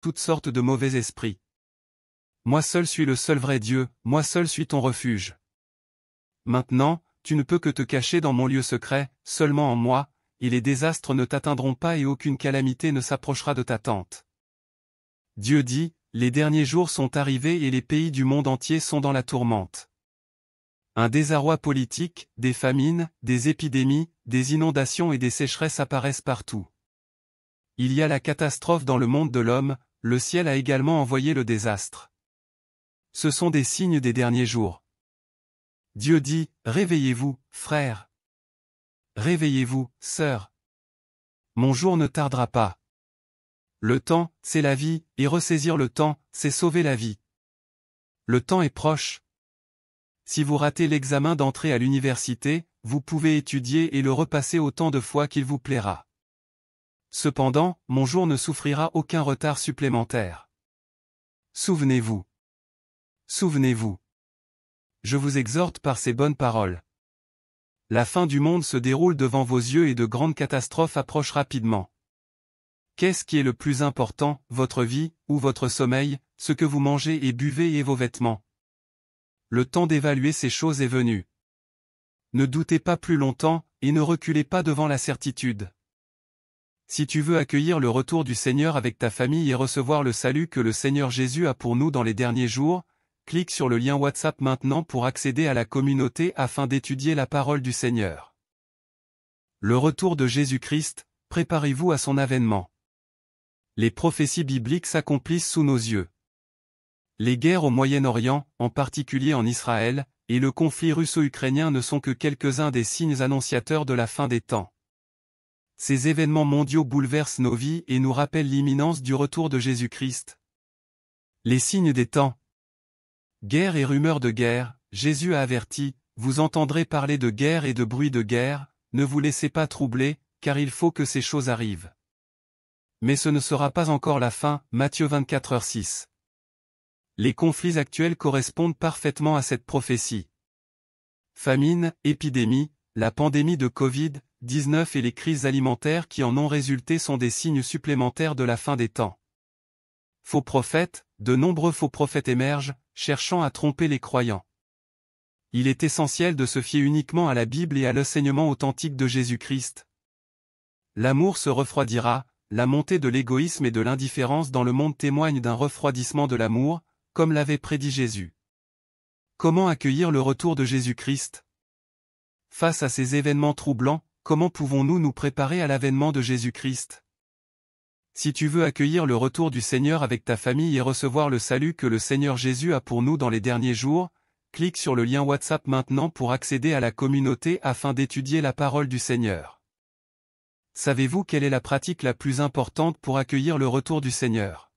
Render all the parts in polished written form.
toutes sortes de mauvais esprits. Moi seul suis le seul vrai Dieu, moi seul suis ton refuge. Maintenant, tu ne peux que te cacher dans mon lieu secret, seulement en moi, et les désastres ne t'atteindront pas et aucune calamité ne s'approchera de ta tente. Dieu dit, les derniers jours sont arrivés et les pays du monde entier sont dans la tourmente. Un désarroi politique, des famines, des épidémies, des inondations et des sécheresses apparaissent partout. Il y a la catastrophe dans le monde de l'homme, le ciel a également envoyé le désastre. Ce sont des signes des derniers jours. Dieu dit, réveillez-vous, frères. Réveillez-vous, sœurs. Mon jour ne tardera pas. Le temps, c'est la vie, et ressaisir le temps, c'est sauver la vie. Le temps est proche. Si vous ratez l'examen d'entrée à l'université, vous pouvez étudier et le repasser autant de fois qu'il vous plaira. Cependant, mon jour ne souffrira aucun retard supplémentaire. Souvenez-vous. Souvenez-vous. Je vous exhorte par ces bonnes paroles. La fin du monde se déroule devant vos yeux et de grandes catastrophes approchent rapidement. Qu'est-ce qui est le plus important, votre vie, ou votre sommeil, ce que vous mangez et buvez et vos vêtements? Le temps d'évaluer ces choses est venu. Ne doutez pas plus longtemps, et ne reculez pas devant la certitude. Si tu veux accueillir le retour du Seigneur avec ta famille et recevoir le salut que le Seigneur Jésus a pour nous dans les derniers jours, clique sur le lien WhatsApp maintenant pour accéder à la communauté afin d'étudier la parole du Seigneur. Le retour de Jésus-Christ, préparez-vous à son avènement. Les prophéties bibliques s'accomplissent sous nos yeux. Les guerres au Moyen-Orient, en particulier en Israël, et le conflit russo-ukrainien ne sont que quelques-uns des signes annonciateurs de la fin des temps. Ces événements mondiaux bouleversent nos vies et nous rappellent l'imminence du retour de Jésus-Christ. Les signes des temps. Guerre et rumeurs de guerre, Jésus a averti, vous entendrez parler de guerre et de bruit de guerre, ne vous laissez pas troubler, car il faut que ces choses arrivent. Mais ce ne sera pas encore la fin, Matthieu 24h6. Les conflits actuels correspondent parfaitement à cette prophétie. Famine, épidémie, la pandémie de Covid-19 et les crises alimentaires qui en ont résulté sont des signes supplémentaires de la fin des temps. Faux prophètes, de nombreux faux prophètes émergent, cherchant à tromper les croyants. Il est essentiel de se fier uniquement à la Bible et à l'enseignement authentique de Jésus-Christ. L'amour se refroidira, la montée de l'égoïsme et de l'indifférence dans le monde témoigne d'un refroidissement de l'amour, comme l'avait prédit Jésus. Comment accueillir le retour de Jésus-Christ? Face à ces événements troublants, comment pouvons-nous nous préparer à l'avènement de Jésus-Christ? Si tu veux accueillir le retour du Seigneur avec ta famille et recevoir le salut que le Seigneur Jésus a pour nous dans les derniers jours, clique sur le lien WhatsApp maintenant pour accéder à la communauté afin d'étudier la parole du Seigneur. Savez-vous quelle est la pratique la plus importante pour accueillir le retour du Seigneur?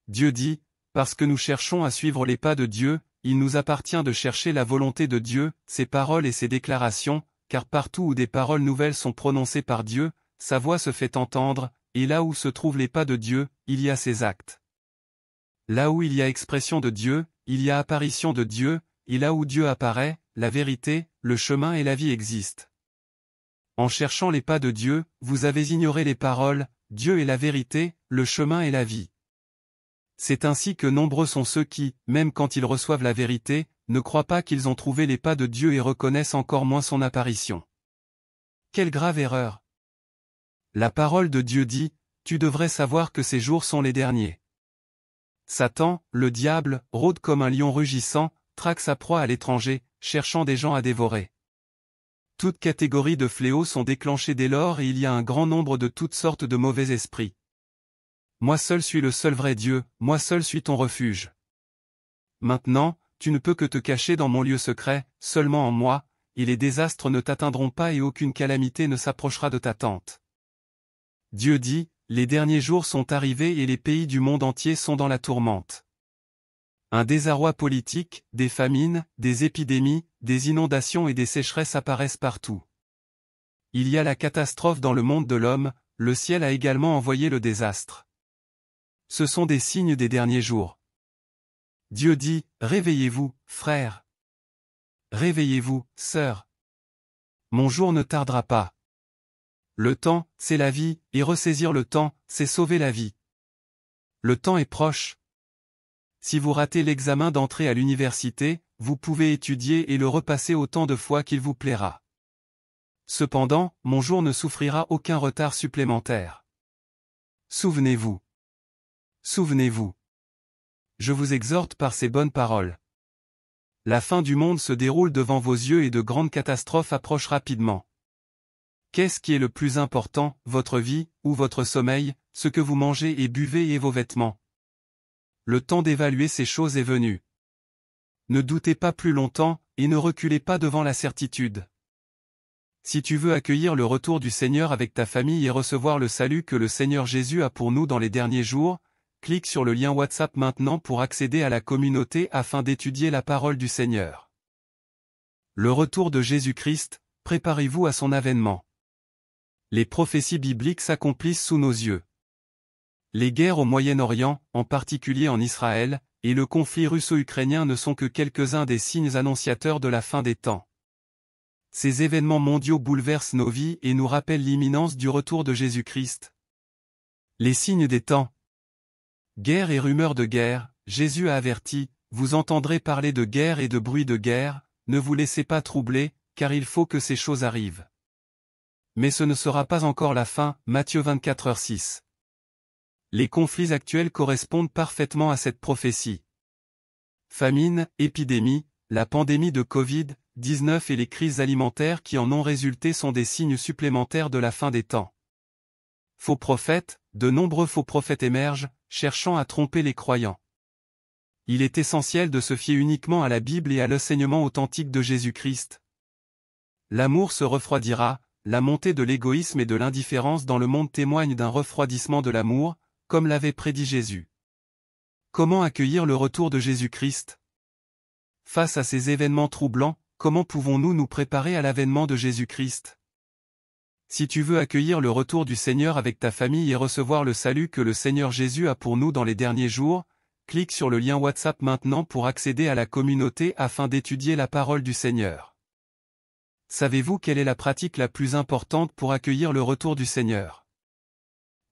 Dieu dit, parce que nous cherchons à suivre les pas de Dieu, il nous appartient de chercher la volonté de Dieu, ses paroles et ses déclarations, car partout où des paroles nouvelles sont prononcées par Dieu, sa voix se fait entendre, et là où se trouvent les pas de Dieu, il y a ses actes. Là où il y a expression de Dieu, il y a apparition de Dieu, et là où Dieu apparaît, la vérité, le chemin et la vie existent. En cherchant les pas de Dieu, vous avez ignoré les paroles, Dieu est la vérité, le chemin et la vie. C'est ainsi que nombreux sont ceux qui, même quand ils reçoivent la vérité, ne croient pas qu'ils ont trouvé les pas de Dieu et reconnaissent encore moins son apparition. Quelle grave erreur! La parole de Dieu dit, tu devrais savoir que ces jours sont les derniers. Satan, le diable, rôde comme un lion rugissant, traque sa proie à l'étranger, cherchant des gens à dévorer. Toutes catégories de fléaux sont déclenchées dès lors et il y a un grand nombre de toutes sortes de mauvais esprits. Moi seul suis le seul vrai Dieu, moi seul suis ton refuge. Maintenant, tu ne peux que te cacher dans mon lieu secret, seulement en moi, et les désastres ne t'atteindront pas et aucune calamité ne s'approchera de ta tente. Dieu dit, les derniers jours sont arrivés et les pays du monde entier sont dans la tourmente. Un désarroi politique, des famines, des épidémies, des inondations et des sécheresses apparaissent partout. Il y a la catastrophe dans le monde de l'homme, le ciel a également envoyé le désastre. Ce sont des signes des derniers jours. Dieu dit, réveillez-vous, frères. Réveillez-vous, sœurs. Mon jour ne tardera pas. Le temps, c'est la vie, et ressaisir le temps, c'est sauver la vie. Le temps est proche. Si vous ratez l'examen d'entrée à l'université, vous pouvez étudier et le repasser autant de fois qu'il vous plaira. Cependant, mon jour ne souffrira aucun retard supplémentaire. Souvenez-vous. Souvenez-vous. Je vous exhorte par ces bonnes paroles. La fin du monde se déroule devant vos yeux et de grandes catastrophes approchent rapidement. Qu'est-ce qui est le plus important, votre vie, ou votre sommeil, ce que vous mangez et buvez et vos vêtements? Le temps d'évaluer ces choses est venu. Ne doutez pas plus longtemps, et ne reculez pas devant la certitude. Si tu veux accueillir le retour du Seigneur avec ta famille et recevoir le salut que le Seigneur Jésus a pour nous dans les derniers jours, clique sur le lien WhatsApp maintenant pour accéder à la communauté afin d'étudier la parole du Seigneur. Le retour de Jésus-Christ, préparez-vous à son avènement. Les prophéties bibliques s'accomplissent sous nos yeux. Les guerres au Moyen-Orient, en particulier en Israël, et le conflit russo-ukrainien ne sont que quelques-uns des signes annonciateurs de la fin des temps. Ces événements mondiaux bouleversent nos vies et nous rappellent l'imminence du retour de Jésus-Christ. Les signes des temps. Guerre et rumeurs de guerre, Jésus a averti, vous entendrez parler de guerre et de bruit de guerre, ne vous laissez pas troubler, car il faut que ces choses arrivent. Mais ce ne sera pas encore la fin, Matthieu 24h6. Les conflits actuels correspondent parfaitement à cette prophétie. Famine, épidémie, la pandémie de Covid-19 et les crises alimentaires qui en ont résulté sont des signes supplémentaires de la fin des temps. Faux prophètes, de nombreux faux prophètes émergent, cherchant à tromper les croyants. Il est essentiel de se fier uniquement à la Bible et à l'enseignement authentique de Jésus-Christ. L'amour se refroidira, la montée de l'égoïsme et de l'indifférence dans le monde témoigne d'un refroidissement de l'amour, comme l'avait prédit Jésus. Comment accueillir le retour de Jésus-Christ? Face à ces événements troublants, comment pouvons-nous nous préparer à l'avènement de Jésus-Christ? Si tu veux accueillir le retour du Seigneur avec ta famille et recevoir le salut que le Seigneur Jésus a pour nous dans les derniers jours, clique sur le lien WhatsApp maintenant pour accéder à la communauté afin d'étudier la parole du Seigneur. Savez-vous quelle est la pratique la plus importante pour accueillir le retour du Seigneur?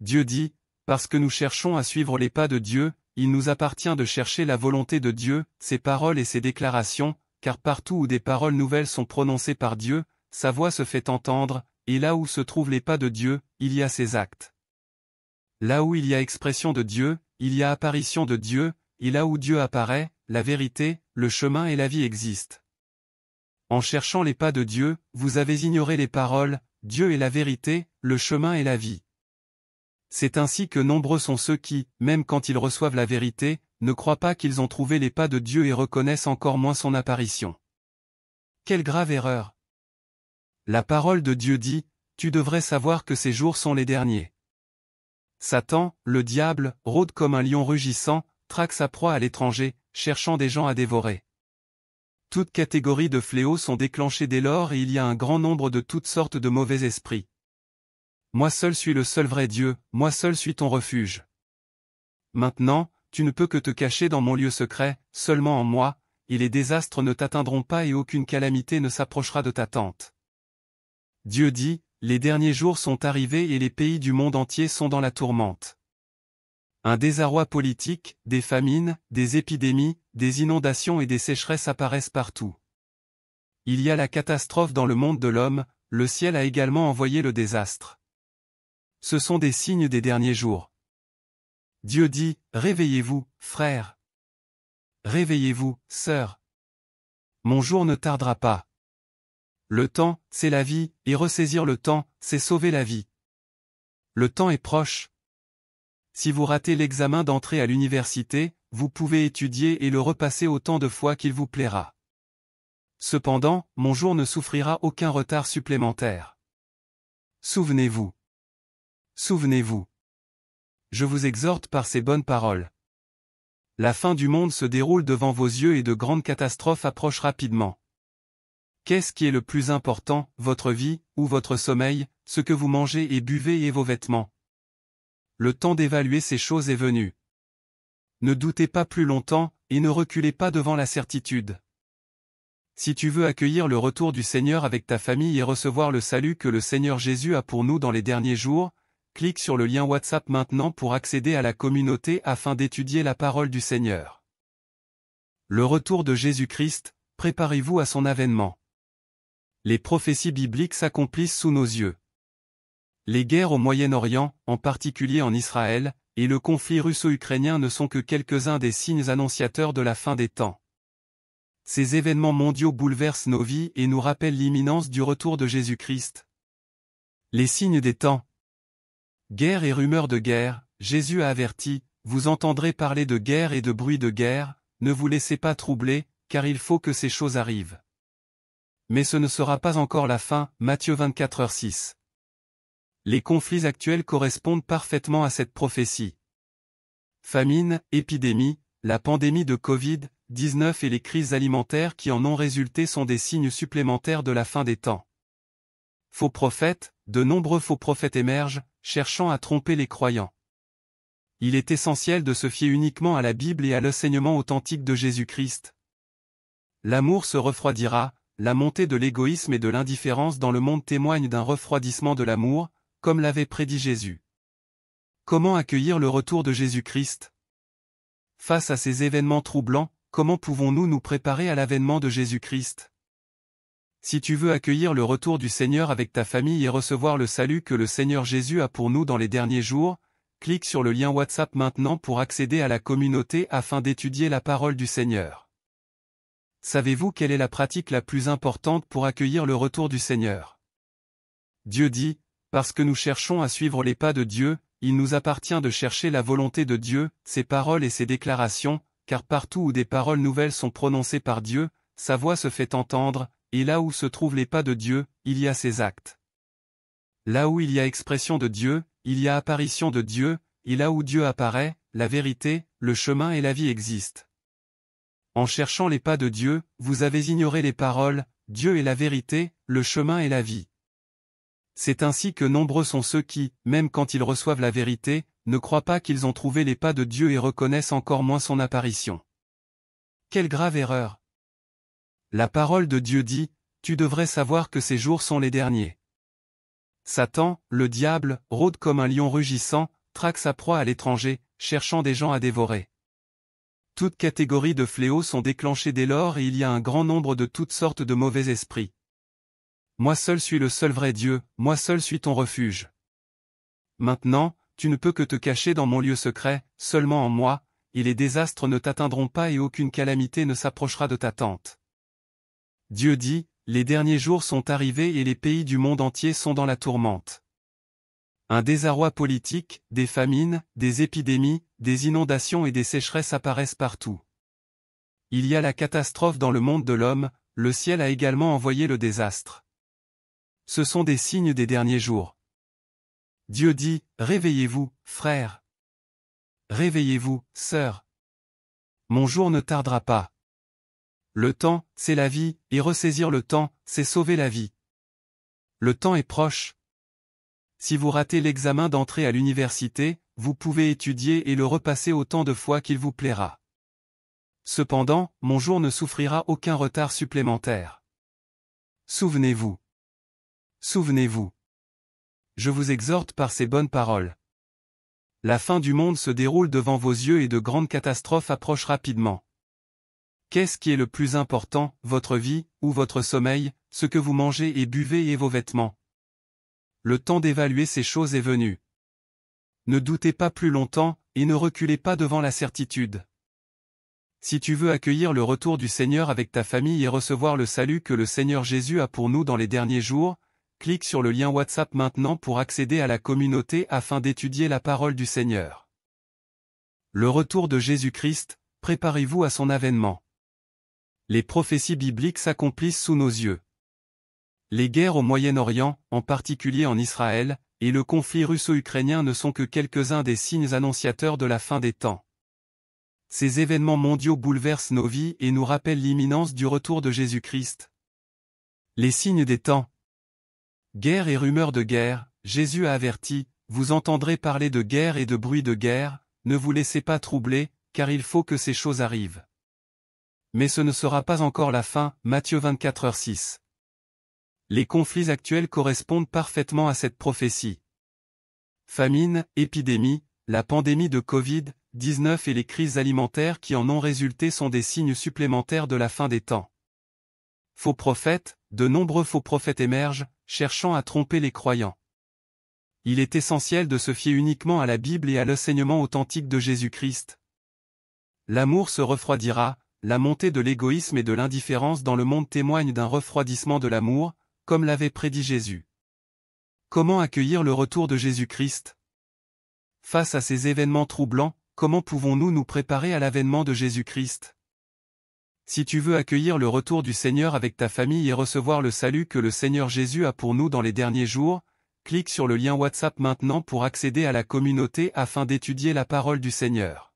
Dieu dit, parce que nous cherchons à suivre les pas de Dieu, il nous appartient de chercher la volonté de Dieu, ses paroles et ses déclarations, car partout où des paroles nouvelles sont prononcées par Dieu, sa voix se fait entendre, et là où se trouvent les pas de Dieu, il y a ses actes. Là où il y a expression de Dieu, il y a apparition de Dieu, et là où Dieu apparaît, la vérité, le chemin et la vie existent. En cherchant les pas de Dieu, vous avez ignoré les paroles, Dieu est la vérité, le chemin et la vie. C'est ainsi que nombreux sont ceux qui, même quand ils reçoivent la vérité, ne croient pas qu'ils ont trouvé les pas de Dieu et reconnaissent encore moins son apparition. Quelle grave erreur! La parole de Dieu dit, tu devrais savoir que ces jours sont les derniers. Satan, le diable, rôde comme un lion rugissant, traque sa proie à l'étranger, cherchant des gens à dévorer. Toutes catégories de fléaux sont déclenchées dès lors et il y a un grand nombre de toutes sortes de mauvais esprits. Moi seul suis le seul vrai Dieu, moi seul suis ton refuge. Maintenant, tu ne peux que te cacher dans mon lieu secret, seulement en moi, et les désastres ne t'atteindront pas et aucune calamité ne s'approchera de ta tente. Dieu dit, les derniers jours sont arrivés et les pays du monde entier sont dans la tourmente. Un désarroi politique, des famines, des épidémies, des inondations et des sécheresses apparaissent partout. Il y a la catastrophe dans le monde de l'homme, le ciel a également envoyé le désastre. Ce sont des signes des derniers jours. Dieu dit, réveillez-vous, frères. Réveillez-vous, sœurs. Mon jour ne tardera pas. Le temps, c'est la vie, et ressaisir le temps, c'est sauver la vie. Le temps est proche. Si vous ratez l'examen d'entrée à l'université, vous pouvez étudier et le repasser autant de fois qu'il vous plaira. Cependant, mon jour ne souffrira aucun retard supplémentaire. Souvenez-vous. Souvenez-vous. Je vous exhorte par ces bonnes paroles. La fin du monde se déroule devant vos yeux et de grandes catastrophes approchent rapidement. Qu'est-ce qui est le plus important, votre vie, ou votre sommeil, ce que vous mangez et buvez et vos vêtements? Le temps d'évaluer ces choses est venu. Ne doutez pas plus longtemps, et ne reculez pas devant la certitude. Si tu veux accueillir le retour du Seigneur avec ta famille et recevoir le salut que le Seigneur Jésus a pour nous dans les derniers jours, clique sur le lien WhatsApp maintenant pour accéder à la communauté afin d'étudier la parole du Seigneur. Le retour de Jésus-Christ, préparez-vous à son avènement. Les prophéties bibliques s'accomplissent sous nos yeux. Les guerres au Moyen-Orient, en particulier en Israël, et le conflit russo-ukrainien ne sont que quelques-uns des signes annonciateurs de la fin des temps. Ces événements mondiaux bouleversent nos vies et nous rappellent l'imminence du retour de Jésus-Christ. Les signes des temps. Guerre et rumeurs de guerre, Jésus a averti, vous entendrez parler de guerre et de bruit de guerre, ne vous laissez pas troubler, car il faut que ces choses arrivent. Mais ce ne sera pas encore la fin, Matthieu 24h6. Les conflits actuels correspondent parfaitement à cette prophétie. Famine, épidémie, la pandémie de Covid-19 et les crises alimentaires qui en ont résulté sont des signes supplémentaires de la fin des temps. Faux prophètes, de nombreux faux prophètes émergent, cherchant à tromper les croyants. Il est essentiel de se fier uniquement à la Bible et à l'enseignement authentique de Jésus-Christ. L'amour se refroidira, la montée de l'égoïsme et de l'indifférence dans le monde témoigne d'un refroidissement de l'amour, comme l'avait prédit Jésus. Comment accueillir le retour de Jésus-Christ? Face à ces événements troublants, comment pouvons-nous nous préparer à l'avènement de Jésus-Christ? Si tu veux accueillir le retour du Seigneur avec ta famille et recevoir le salut que le Seigneur Jésus a pour nous dans les derniers jours, clique sur le lien WhatsApp maintenant pour accéder à la communauté afin d'étudier la parole du Seigneur. Savez-vous quelle est la pratique la plus importante pour accueillir le retour du Seigneur? Dieu dit, parce que nous cherchons à suivre les pas de Dieu, il nous appartient de chercher la volonté de Dieu, ses paroles et ses déclarations, car partout où des paroles nouvelles sont prononcées par Dieu, sa voix se fait entendre, et là où se trouvent les pas de Dieu, il y a ses actes. Là où il y a expression de Dieu, il y a apparition de Dieu, et là où Dieu apparaît, la vérité, le chemin et la vie existent. En cherchant les pas de Dieu, vous avez ignoré les paroles, Dieu est la vérité, le chemin et la vie. C'est ainsi que nombreux sont ceux qui, même quand ils reçoivent la vérité, ne croient pas qu'ils ont trouvé les pas de Dieu et reconnaissent encore moins son apparition. Quelle grave erreur! La parole de Dieu dit, tu devrais savoir que ces jours sont les derniers. Satan, le diable, rôde comme un lion rugissant, traque sa proie à l'étranger, cherchant des gens à dévorer. Toutes catégories de fléaux sont déclenchées dès lors et il y a un grand nombre de toutes sortes de mauvais esprits. Moi seul suis le seul vrai Dieu, moi seul suis ton refuge. Maintenant, tu ne peux que te cacher dans mon lieu secret, seulement en moi, et les désastres ne t'atteindront pas et aucune calamité ne s'approchera de ta tente. Dieu dit, les derniers jours sont arrivés et les pays du monde entier sont dans la tourmente. Un désarroi politique, des famines, des épidémies, des inondations et des sécheresses apparaissent partout. Il y a la catastrophe dans le monde de l'homme, le ciel a également envoyé le désastre. Ce sont des signes des derniers jours. Dieu dit, réveillez-vous, frères. Réveillez-vous, sœurs. Mon jour ne tardera pas. Le temps, c'est la vie, et ressaisir le temps, c'est sauver la vie. Le temps est proche. Si vous ratez l'examen d'entrée à l'université, vous pouvez étudier et le repasser autant de fois qu'il vous plaira. Cependant, mon jour ne souffrira aucun retard supplémentaire. Souvenez-vous. Souvenez-vous. Je vous exhorte par ces bonnes paroles. La fin du monde se déroule devant vos yeux et de grandes catastrophes approchent rapidement. Qu'est-ce qui est le plus important, votre vie, ou votre sommeil, ce que vous mangez et buvez et vos vêtements? Le temps d'évaluer ces choses est venu. Ne doutez pas plus longtemps, et ne reculez pas devant la certitude. Si tu veux accueillir le retour du Seigneur avec ta famille et recevoir le salut que le Seigneur Jésus a pour nous dans les derniers jours, clique sur le lien WhatsApp maintenant pour accéder à la communauté afin d'étudier la parole du Seigneur. Le retour de Jésus-Christ, préparez-vous à son avènement. Les prophéties bibliques s'accomplissent sous nos yeux. Les guerres au Moyen-Orient, en particulier en Israël, et le conflit russo-ukrainien ne sont que quelques-uns des signes annonciateurs de la fin des temps. Ces événements mondiaux bouleversent nos vies et nous rappellent l'imminence du retour de Jésus-Christ. Les signes des temps. Guerre et rumeurs de guerre, Jésus a averti, vous entendrez parler de guerre et de bruit de guerre, ne vous laissez pas troubler, car il faut que ces choses arrivent. Mais ce ne sera pas encore la fin, Matthieu 24h6. Les conflits actuels correspondent parfaitement à cette prophétie. Famine, épidémie, la pandémie de Covid-19 et les crises alimentaires qui en ont résulté sont des signes supplémentaires de la fin des temps. Faux prophètes, de nombreux faux prophètes émergent, cherchant à tromper les croyants. Il est essentiel de se fier uniquement à la Bible et à l'enseignement authentique de Jésus-Christ. L'amour se refroidira, la montée de l'égoïsme et de l'indifférence dans le monde témoigne d'un refroidissement de l'amour, comme l'avait prédit Jésus. Comment accueillir le retour de Jésus-Christ? Face à ces événements troublants, comment pouvons-nous nous préparer à l'avènement de Jésus-Christ? Si tu veux accueillir le retour du Seigneur avec ta famille et recevoir le salut que le Seigneur Jésus a pour nous dans les derniers jours, clique sur le lien WhatsApp maintenant pour accéder à la communauté afin d'étudier la parole du Seigneur.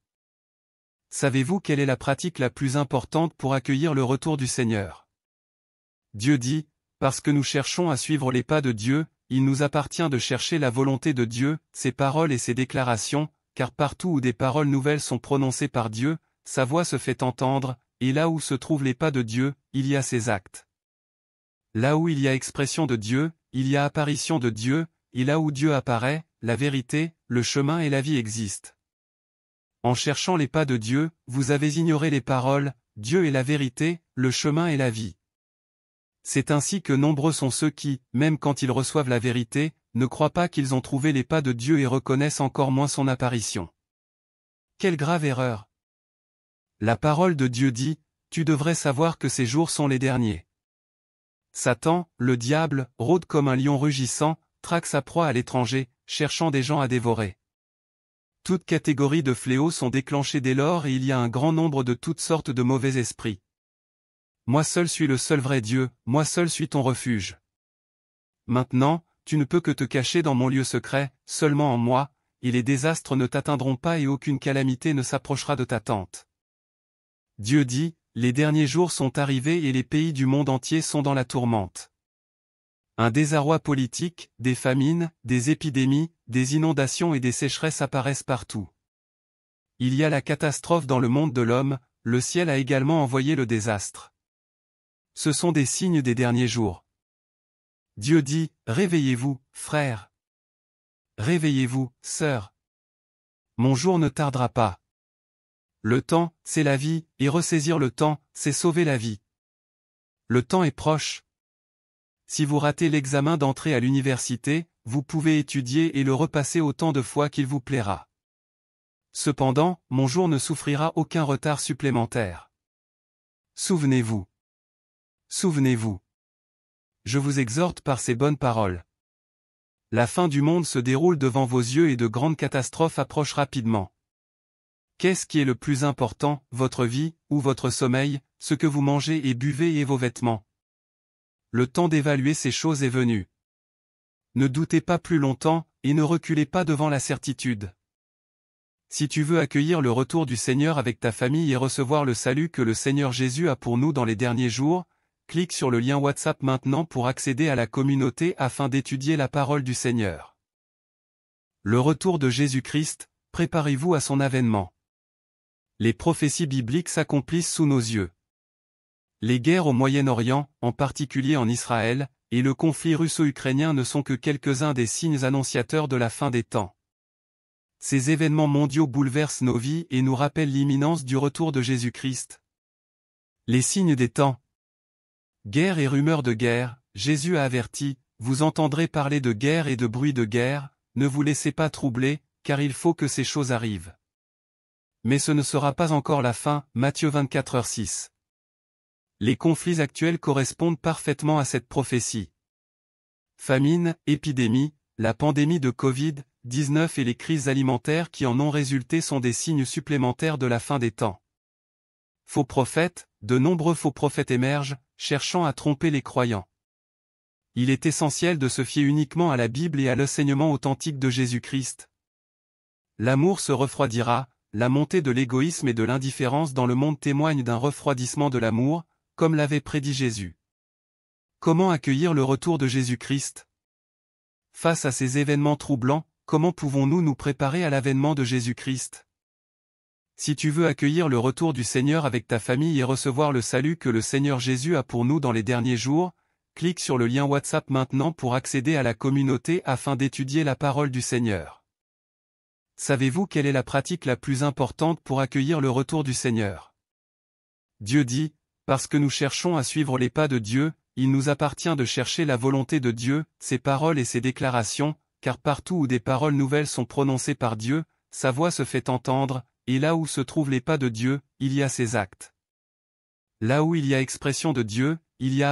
Savez-vous quelle est la pratique la plus importante pour accueillir le retour du Seigneur? Dieu dit, parce que nous cherchons à suivre les pas de Dieu, il nous appartient de chercher la volonté de Dieu, ses paroles et ses déclarations, car partout où des paroles nouvelles sont prononcées par Dieu, sa voix se fait entendre, et là où se trouvent les pas de Dieu, il y a ses actes. Là où il y a expression de Dieu, il y a apparition de Dieu, et là où Dieu apparaît, la vérité, le chemin et la vie existent. En cherchant les pas de Dieu, vous avez ignoré les paroles, Dieu est la vérité, le chemin et la vie. C'est ainsi que nombreux sont ceux qui, même quand ils reçoivent la vérité, ne croient pas qu'ils ont trouvé les pas de Dieu et reconnaissent encore moins son apparition. Quelle grave erreur! La parole de Dieu dit, tu devrais savoir que ces jours sont les derniers. Satan, le diable, rôde comme un lion rugissant, traque sa proie à l'étranger, cherchant des gens à dévorer. Toutes catégories de fléaux sont déclenchées dès lors et il y a un grand nombre de toutes sortes de mauvais esprits. Moi seul suis le seul vrai Dieu, moi seul suis ton refuge. Maintenant, tu ne peux que te cacher dans mon lieu secret, seulement en moi, et les désastres ne t'atteindront pas et aucune calamité ne s'approchera de ta tente. Dieu dit, les derniers jours sont arrivés et les pays du monde entier sont dans la tourmente. Un désarroi politique, des famines, des épidémies, des inondations et des sécheresses apparaissent partout. Il y a la catastrophe dans le monde de l'homme, le ciel a également envoyé le désastre. Ce sont des signes des derniers jours. Dieu dit, réveillez-vous, frères. Réveillez-vous, sœurs. Mon jour ne tardera pas. Le temps, c'est la vie, et ressaisir le temps, c'est sauver la vie. Le temps est proche. Si vous ratez l'examen d'entrée à l'université, vous pouvez étudier et le repasser autant de fois qu'il vous plaira. Cependant, mon jour ne souffrira aucun retard supplémentaire. Souvenez-vous. Souvenez-vous. Je vous exhorte par ces bonnes paroles. La fin du monde se déroule devant vos yeux et de grandes catastrophes approchent rapidement. Qu'est-ce qui est le plus important, votre vie, ou votre sommeil, ce que vous mangez et buvez et vos vêtements? Le temps d'évaluer ces choses est venu. Ne doutez pas plus longtemps, et ne reculez pas devant la certitude. Si tu veux accueillir le retour du Seigneur avec ta famille et recevoir le salut que le Seigneur Jésus a pour nous dans les derniers jours, clique sur le lien WhatsApp maintenant pour accéder à la communauté afin d'étudier la parole du Seigneur. Le retour de Jésus-Christ, préparez-vous à son avènement. Les prophéties bibliques s'accomplissent sous nos yeux. Les guerres au Moyen-Orient, en particulier en Israël, et le conflit russo-ukrainien ne sont que quelques-uns des signes annonciateurs de la fin des temps. Ces événements mondiaux bouleversent nos vies et nous rappellent l'imminence du retour de Jésus-Christ. Les signes des temps. Guerre et rumeurs de guerre, Jésus a averti, vous entendrez parler de guerre et de bruit de guerre, ne vous laissez pas troubler, car il faut que ces choses arrivent. Mais ce ne sera pas encore la fin, Matthieu 24h6. Les conflits actuels correspondent parfaitement à cette prophétie. Famine, épidémie, la pandémie de Covid-19 et les crises alimentaires qui en ont résulté sont des signes supplémentaires de la fin des temps. Faux prophètes, de nombreux faux prophètes émergent, cherchant à tromper les croyants. Il est essentiel de se fier uniquement à la Bible et à l'enseignement authentique de Jésus-Christ. L'amour se refroidira, la montée de l'égoïsme et de l'indifférence dans le monde témoigne d'un refroidissement de l'amour, comme l'avait prédit Jésus. Comment accueillir le retour de Jésus-Christ? Face à ces événements troublants, comment pouvons-nous nous préparer à l'avènement de Jésus-Christ? Si tu veux accueillir le retour du Seigneur avec ta famille et recevoir le salut que le Seigneur Jésus a pour nous dans les derniers jours, clique sur le lien WhatsApp maintenant pour accéder à la communauté afin d'étudier la parole du Seigneur. Savez-vous quelle est la pratique la plus importante pour accueillir le retour du Seigneur? Dieu dit, parce que nous cherchons à suivre les pas de Dieu, il nous appartient de chercher la volonté de Dieu, ses paroles et ses déclarations, car partout où des paroles nouvelles sont prononcées par Dieu, sa voix se fait entendre, et là où se trouvent les pas de Dieu, il y a ses actes. Là où il y a expression de Dieu, il y a